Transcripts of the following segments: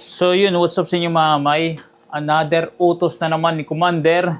So yun, what's up sa inyo mga kamay? Another utos na naman ni Commander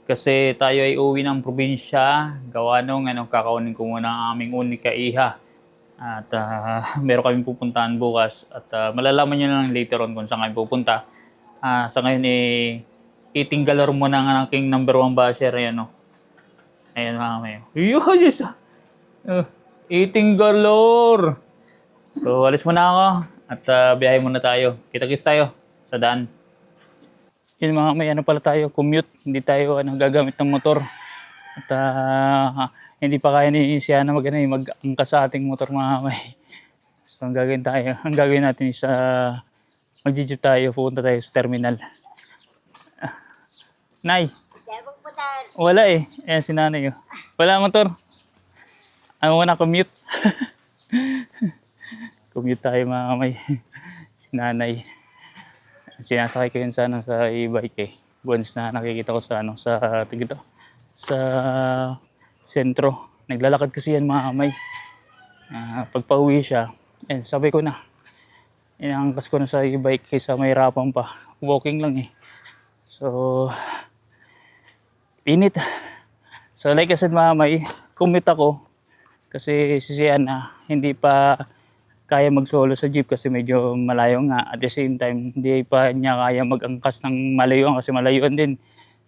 kasi tayo ay uwi ng probinsya. Gawa nung kakaunin ko muna ang aming unika iha. At meron kami pupuntahan bukas at malalaman nyo na lang later on kung saan kami pupunta. Sa ngayon eating galore muna ng aking number 1 basher. Ayan, ayan mga kamay. Yes! Eating galore! So alis muna ako at biyahe muna tayo. Kita-kits tayo sa daan. Yun mga may pala tayo, commute. Hindi tayo gagamit ng motor. At hindi pa kaya ni siya na mag-angkas sa ating motor mga may. So ang gagawin natin is mag-jeep tayo, pupunta tayo sa terminal. Nay, wala eh. Ayan si nanay. Wala motor. Ano muna, commute. Commute tayo mga kamay. Si nanay. Sinasakay ko yun sa e-bike eh. Once na nakikita ko sa sa sentro. Naglalakad kasi yan mga kamay. Pag pauwi siya, sabay ko na. Inaangkas ko na sa e-bike kaysa mahirapan pa. Walking lang eh. So, init. So like I said mga kamay, commute ako. Kasi sisiyan na hindi pa kaya mag-solo sa jeep kasi medyo malayo nga. At the same time, hindi pa niya kaya mag-angkas ng malayuan kasi malayuan din.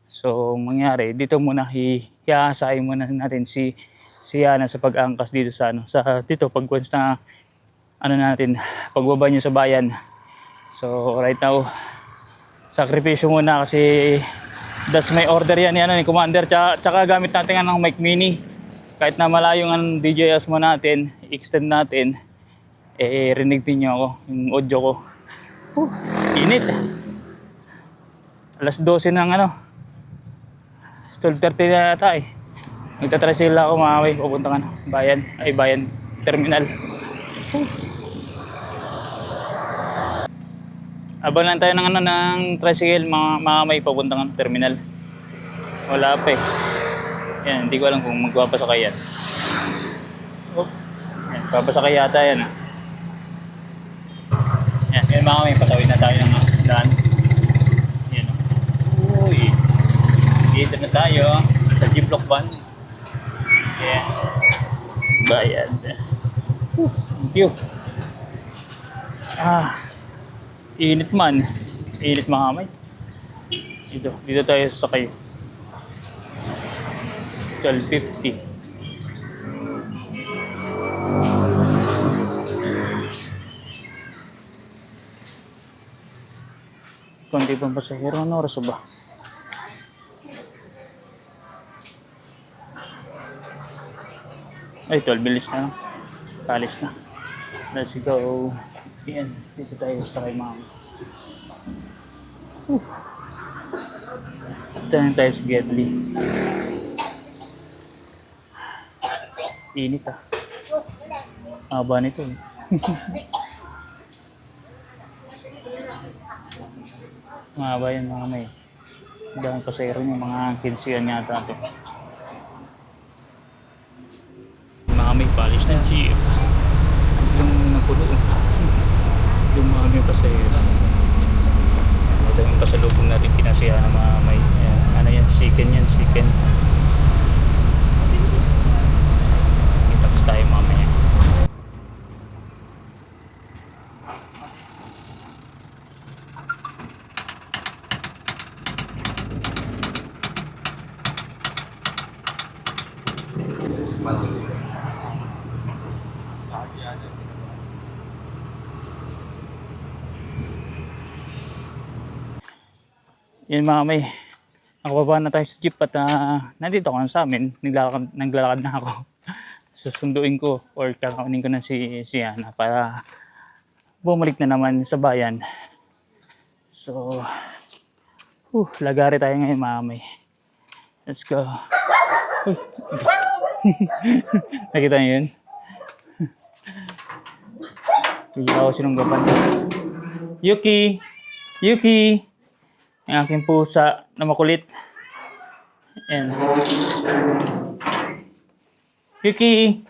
So, mangyari, dito muna hiaasahin muna natin si Yana sa pag-angkas dito dito pag once na natin, pagbaba niyo sa bayan. So, right now, sakripisyo muna kasi that's my order yan ni Commander. Tsaka gamit natin ng mic mini. Kahit na malayo ang DJ Asmo natin, extend natin, rinig din nyo ako, yung audio ko. Init. Alas 12 ng 12:30 na yata eh. Magta-tricycle ako mga kamay, pupunta ka bayan, terminal. Abang lang tayo ng tricycle mga kamay, pupunta ka terminal. Wala pa eh. Yan, hindi ko alam kung magpapasakay yan. Yan, papasakay yata yan Yan mga may patawid na tayo ng daan. Yan Uy. Dito na tayo sa G-Block van. Yan. Bayad. Thank you. Init man. Init mga kamay. Dito tayo sakay. 12:50. Konti pang pasahero, ano oras ba? Ay, 12 bilis na. Palis na. Let's go. Yan, dito tayo sa kay mama. Ito tayo sa Gedli. Init Aba nito Mahaba yan mga may. Dahil pasayro niya, mga 15 yan yata ito. Mga may palis ng jeep. Yung napulo. Yung mga may pasayro. Ito yung pasalubong natin pinasiya ng mga may. Ano yan? Chicken. Tapos tayo mamaya. Yan mga may, nakababa na tayo sa jeep at nandito ako sa amin, naglalakad na ako. Susunduin ko or kakaunin ko na si Yana para bumalik na naman sa bayan. So, lagari tayo ngayon mga may. Let's go. Nakita niyo yun? Bigyan ako sinunggapan. Yuki! Ang aking pusa na makulit. Ayan. Yuki!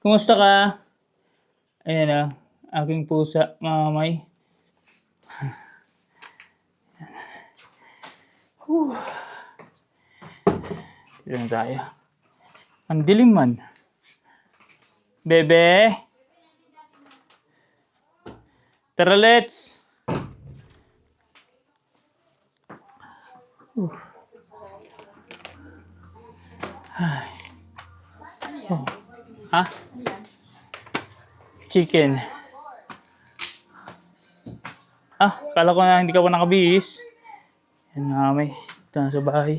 Kumusta ka? Ayan aking pusa, mamay. Dito na tayo. Ang dilim man. Bebe? Tara, let's! Oh. Ha? Chicken. Kala ko na hindi ka pa nakabihis. Yan nga may. Ito na sa bahay.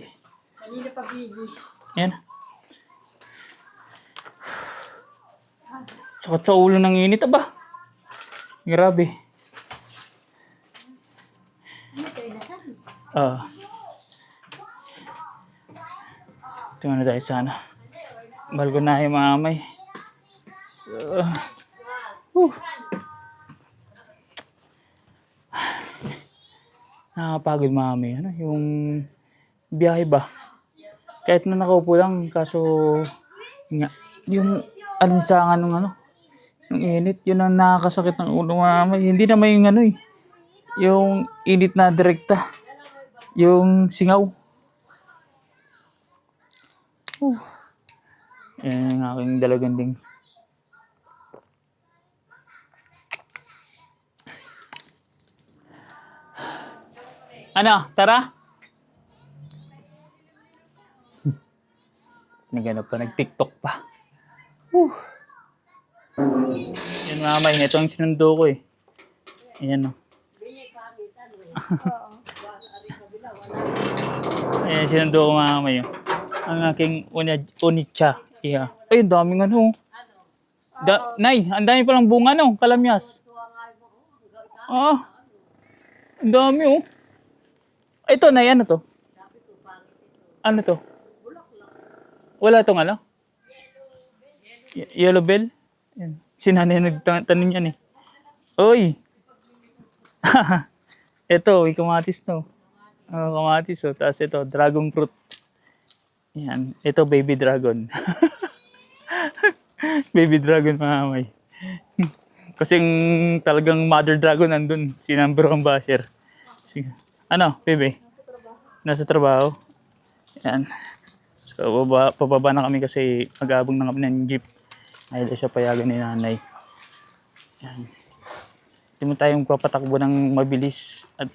Kanina pa bibis. Yan. Sakit sa ulo ng init, aba. Grabe. Tingnan na tayo sa ano. Balgonahe mamay. So, nakakapagod mami. Ano, yung biyahe ba? Kahit na nakaupo lang, kaso nga, yung alinsangan ng ano, ng init, yun ang nakakasakit ng ulo mamay. Hindi naman yung ano yung init na direkta. Yung singaw. Yan ang aking dalaganding. Ano? Tara? Nagano pa, nag-TikTok pa. Yan mamay, ito ang sinundo ko eh. Ayan o. Ayan, sinundo ko mamay. Ang aking onitsa. Yeah. Ay, ang daming ano. Nay, ang dami palang bunga no, kalamyas. Ang dami oh. Ito, Nay, ano to? Ano to? Wala tong ano? Yellow bell? Yan. Si nanay nagtanong yan eh. Oy! Ito, may kamatis to. Kamatis oh. Tapos ito, dragon fruit. Yan. Ito, baby dragon. Baby dragon, mamay. Kasing talagang mother dragon nandun. Si number 1 basher. Ano, bebe? Nasa trabaho? Yan. So, pababa na kami kasi mag-aabang na kami ng jeep. Ayaw siya payagan ni nanay. Yan. Hindi mo tayong papatakbo ng mabilis at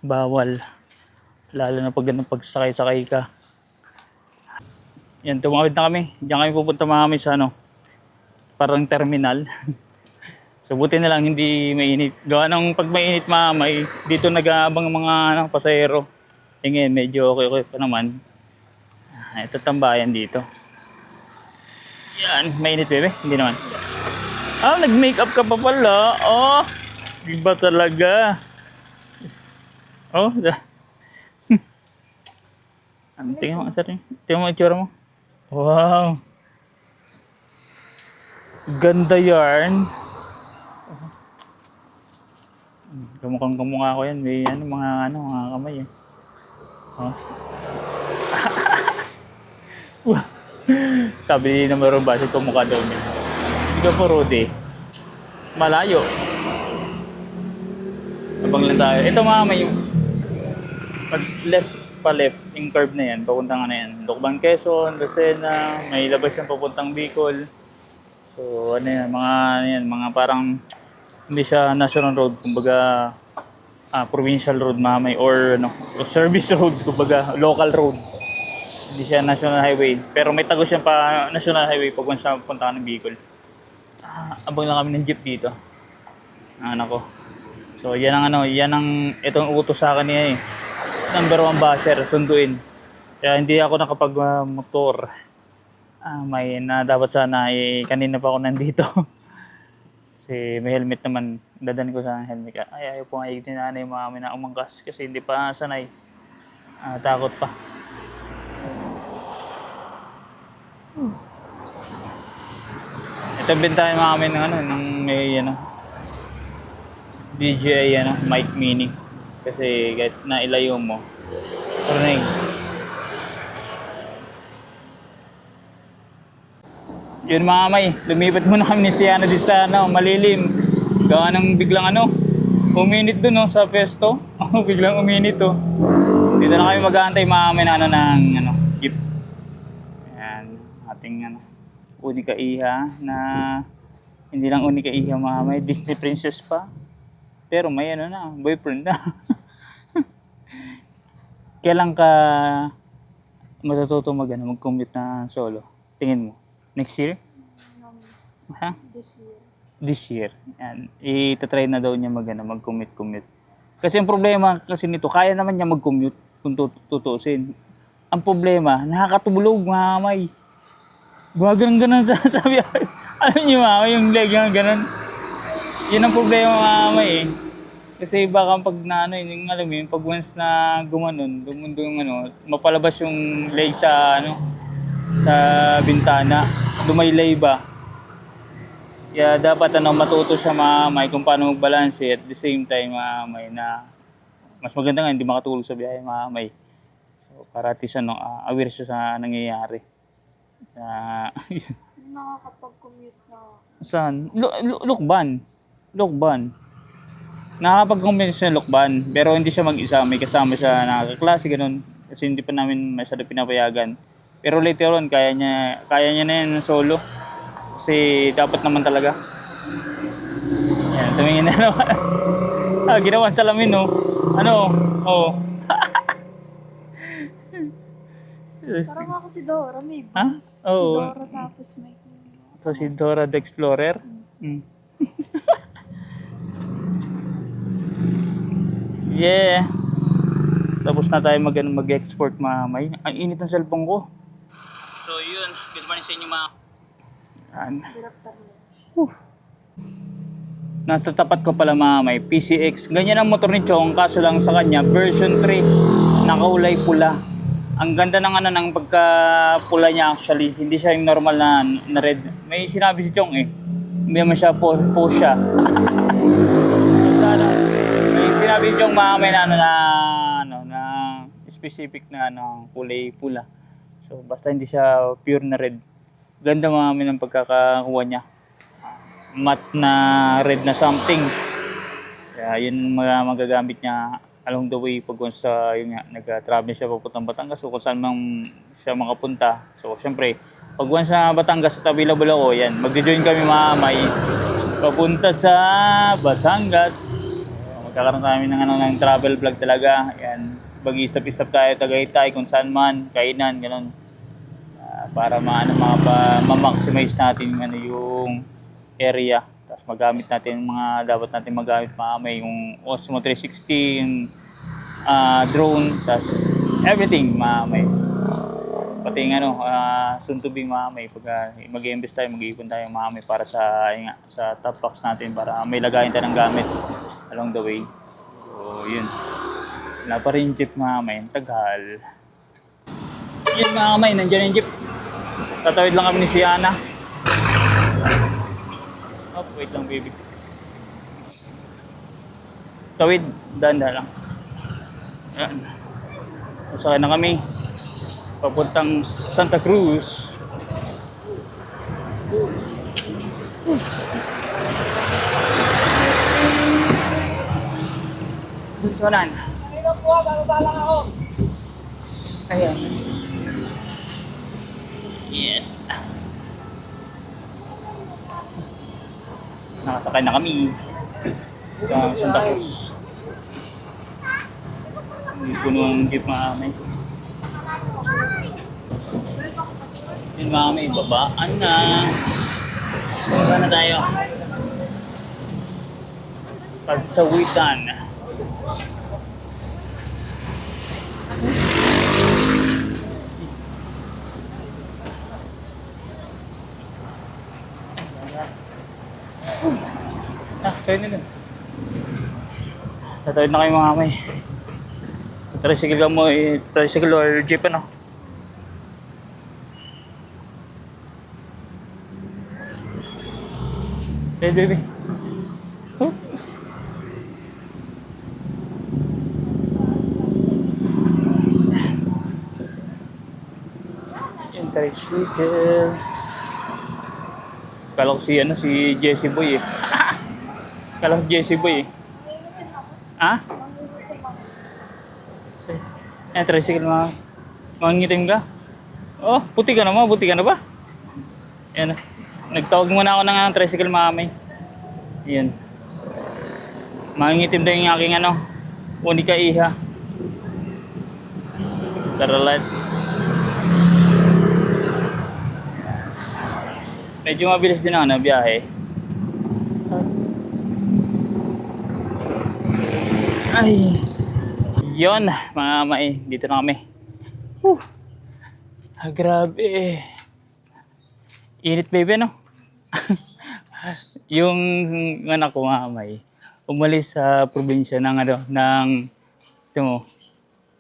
bawal. Lalo na pag ganun pagsakay-sakay ka. Yan, tumawid na kami. Diyan kami pupunta mami sa ano, parang terminal. So buti na lang hindi mainit. Gawa ng pag mainit mamay, dito nag-aabang mga pasahero. E ngayon, medyo okay pa naman. Ito tambayan dito. Yan, mainit bebe? Hindi naman. Nag-makeup ka pa pala. Iba talaga. Tingnan mo, sir. Tingnan mo itsura mo. Wow. Ganda yarn. Kamukhang kamukha ko yan. May mga kamay eh. Sabi ni number 1 base, kamukha daw niya. Hindi ka po Rudy. Malayo. Abang lang tayo. Ito may pag left yung curve na yan, papuntang yan. Lukban, Quezon, Lucena, may labas yan papuntang Bicol. So mga parang hindi siya national road, kumbaga provincial road mamay or service road, kumbaga local road. Hindi siya national highway, pero may tagos siya pa national highway pag once na punta ka ng Bicol. Abang lang kami ng jeep dito. Anak ko. So yan ang itong utos sa akin niya eh. Number 1 basher, sunduin. Kaya hindi ako nakapag-motor. May na dapat sana kanina pa ako nandito. Kasi may helmet naman. Dadan ko sa helmet. Ay, ayaw po nga yung tinanay mami na umangkas kasi hindi pa sanay. Takot pa. Ito bintahin mami ng may DJI mic mini. Kasi kahit na ilayo mo, rinig. Yun mga kamay, lumipat muna kami ni Siana di sa malilim. Gawa ng biglang Uminit dun no, sa pesto. Biglang uminit oh. Dito na kami mag-aantay mamaya na jeep. Ayan, ating unika iha na hindi lang unika iha may Disney princess pa. Pero may boyfriend na. Kailan ka matututo mag-commute na solo? Tingin mo? Next year? Ha? This year. This year. Yan. I-try na daw niya mag-commute. Kasi ang problema kasi nito, kaya naman niya mag-commute kung tutuusin. Ang problema, nakakatulog, mamay. Gumagano'n sabi ako. Alam niyo mamay, yung leg nga ganun. Yun ang problema mamay eh. Kasi baka pag yung alam mo yun, pag once na gumanon, mapalabas yung leg sa sa bintana, dumaylay ba. Kaya dapat matuto siya mamay kung paano mag-balance at the same time mamay na mas maganda nga hindi makatulog sa biyahe mamay. So para at least aware siya sa nangyayari. Nakakapag-commute na. Saan? Lukban. Nakakapag-commute siya Lukban, pero hindi siya mag-isa, may kasama siya na kaklase ganun. Kasi hindi pa namin masyado pinapayagan. Pero later on kaya niya na yan solo. Kasi dapat naman talaga. Yan, tumingin na naman. Ginawan salamin, no? Oh. Parang ako si Dora, may Ha? bus. Oo. Si Dora tapos may... Ito si Dora the Explorer. Yeah. Tapos na tayo mag-export mamay. Ang init ng cellphone ko. So yun, good morning sa inyo mga... Hirap talaga. Nasa tapat ko pala mamay, PCX. Ganyan ang motor ni Chong, kaso lang sa kanya, version 3, nakaulay pula. Ang ganda ng pagka-pula niya actually. Hindi siya yung normal na red. May sinabi si Chong eh. Hindi naman siya po siya. May sinabi si Chong mamay na specific na kulay pula. So basta hindi siya pure na red. Ganda mamay ng pagkakakuha niya. Matte na red na something. Kaya yun magagamit niya along the way pag once nag-travel siya papuntang Batangas o kung saan man siya makapunta. So syempre, pag once sa Batangas at available ako, yan, magjo-join kami mamay papunta sa Batangas. Magkakaroon kami ng travel vlog talaga. Yan, mag-stop tayo Tagaytay kung saan man, kainan, ganun. Para ma-maximize natin yung area. Tapos magamit natin dapat natin magamit mamay yung Osmo 360, yung drone, tapos everything mamay. Pati yung soon to be mamay. Pag mag-invest tayo, mag-iipon tayo mamay para sa top box natin para may lagayin tayo ng gamit along the way. So yun. Wala pa rin jeep mamay, tagal. Yun mamay, nandiyan yung jeep. Tatawid lang kami ni Siana. Oh, wait lang baby. Tawid, dahan-dahan lang. Yan. Usakay na kami. Papuntang Santa Cruz. Dun sa unan. Dito po, bababa lang ako. Ayan. Yes. Nakasakay na kami. Santa Cruz. Puno ang jeep mamay. Yun mamay, babaan na. Baba na tayo. Pagsawitan. Kaya nila. Tatawid na kayo mga kamay. Tricycle ka mo tricycle or jeep Hey baby. Oh. Yung tricycle. Kala ko si Jesse Boy eh. Kala ko si Jesse Boy eh. Ha? Tricycle mga. Mangingitim ka? Oh, puti ka na mo. Buti ka na ba? Yan. Nagtawag muna ako ng tricycle mamay. Yan. Mangingitim daw yung aking ano. Unika iha. Tara, let's. Medyo mabilis din ako na biyahe. Ay. Yon, mga may. Dito na kami. Grabe. Init baby, no? Yung anak ko nga may umalis sa probinsya ng ano, ng ito mo,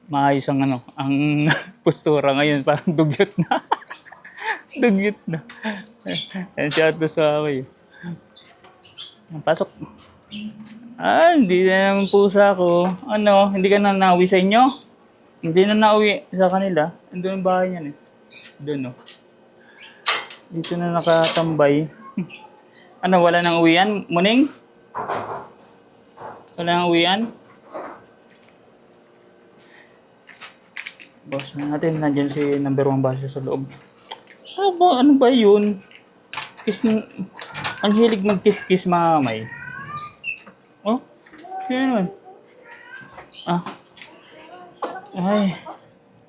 maayos ang ano, ang postura ngayon, parang dugyot na. Dugyot na. Yan si Atos sa amin. Pasok. Hindi na naman pusa ko. Ano, hindi ka na nauwi sa inyo? Hindi na nauwi sa kanila. Doon ang bahay niyan eh. Doon oh. Dito na nakatambay. Ano, wala nang uwian? Muning? Wala nang uwian? Boss na natin, nandiyan si number 1 base sa loob. Ano ba yun? Ang hilig mag-kiss-kiss mamay. Oh, sino naman? Ay.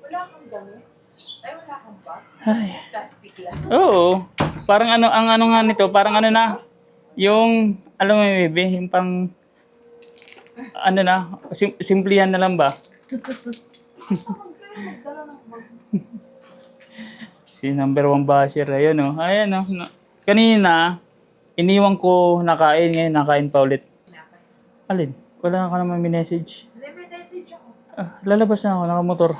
Wala kang damit? Ay, wala kang ba? Ay. Plastic lang. Oo. Parang ano, ang ano nga nito, parang ano na, yung, alam mo baby, yung pang, ano na, simplihan na lang ba? Si number 1 basher, ayun o. Ayan o. Kanina, iniwan ko nakain, ngayon nakain pa ulit. Alin? Wala ka naman message. May message ako. Lalabas na ako, nakamotor.